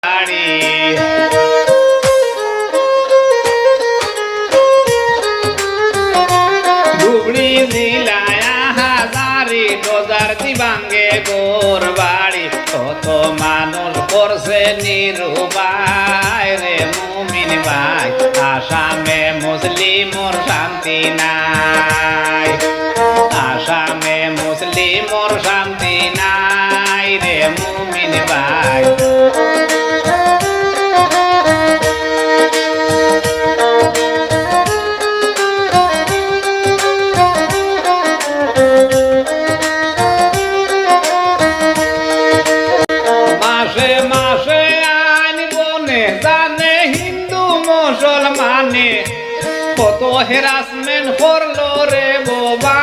বাড়ি ধুবড়ি জেলায় হাজারি ডোজার দিবাঙ্গে গোর বাড়ি কত মানুষ করছে নিরুপায় রে মুমিন ভাই আসামে মুসলিমর শান্তি নাই আসামে মুসলিমর শান্তি নাই রে মুমিন ভাই মাসে মাসে আইন বনে জানে হিন্দু মুসলমানে কত হেরাসমেন্ট করলো রে বোবা